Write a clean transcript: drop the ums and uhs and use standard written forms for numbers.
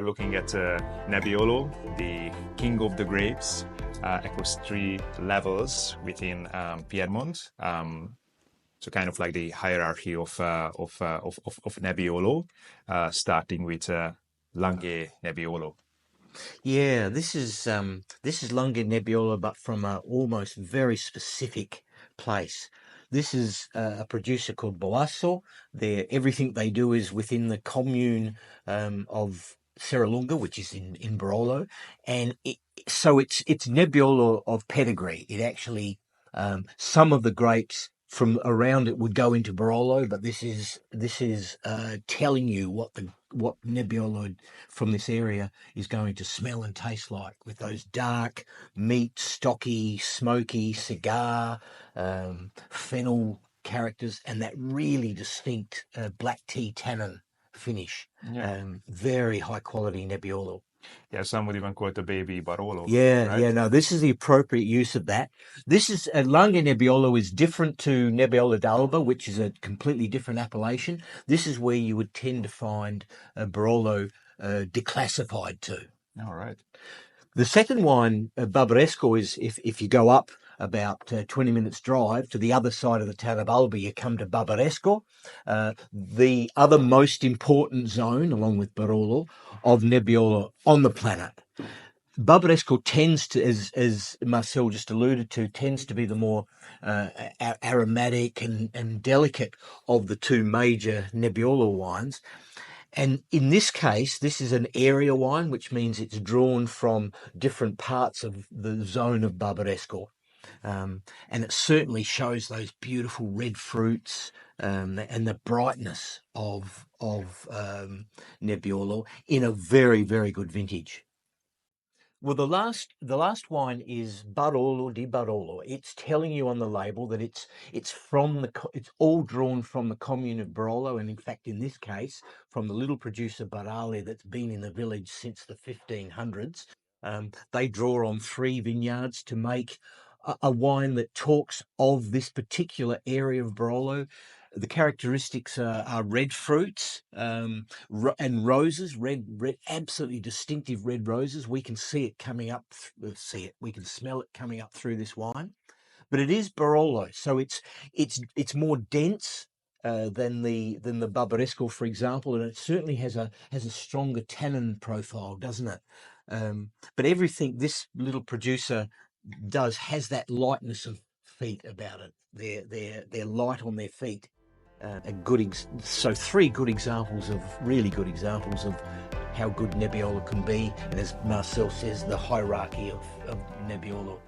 We're looking at Nebbiolo, the king of the grapes, across three levels within Piedmont. So kind of like the hierarchy of Nebbiolo, starting with Langhe Nebbiolo. Yeah, this is Langhe Nebbiolo, but from a almost very specific place. This is a producer called Boasso. Everything they do is within the commune of Serralunga, which is in Barolo, and so it's Nebbiolo of pedigree. It actually some of the grapes from around it would go into Barolo, but this is telling you what Nebbiolo from this area is going to smell and taste like, with those dark meat, stocky, smoky, cigar, fennel characters, and that really distinct black tea tannin finish. Yeah. Very high quality Nebbiolo. Yeah, some would even call it a baby Barolo. Yeah, right? yeah, no, this is the appropriate use of that. This is Langhe Nebbiolo is different to Nebbiolo d'Alba, which is a completely different appellation. This is where you would tend to find Barolo declassified to. All right. The second wine, Barbaresco, is if you go up about 20 minutes drive to the other side of the town of Alba, you come to Barbaresco, the other most important zone, along with Barolo, of Nebbiolo on the planet. Barbaresco tends to, as Marcell just alluded to, tends to be the more aromatic and delicate of the two major Nebbiolo wines. And in this case, this is an area wine, which means it's drawn from different parts of the zone of Barbaresco. And it certainly shows those beautiful red fruits and the brightness of Nebbiolo in a very, very good vintage. Well, the last wine is Barolo di Barolo. It's telling you on the label that it's all drawn from the commune of Barolo, and in fact, in this case, from the little producer Barale that's been in the village since the 1500s. They draw on 3 vineyards to make a wine that talks of this particular area of Barolo. The characteristics are red fruits and roses, red, absolutely distinctive red roses. We can see it coming up. We can smell it coming up through this wine. But it is Barolo, so it's more dense than the Barbaresco, for example, and it certainly has a stronger tannin profile, doesn't it? But everything this little producer does has that lightness of feet about it. They're light on their feet. So 3 good examples of how good Nebbiolo can be, and as Marcell says, the hierarchy of Nebbiolo.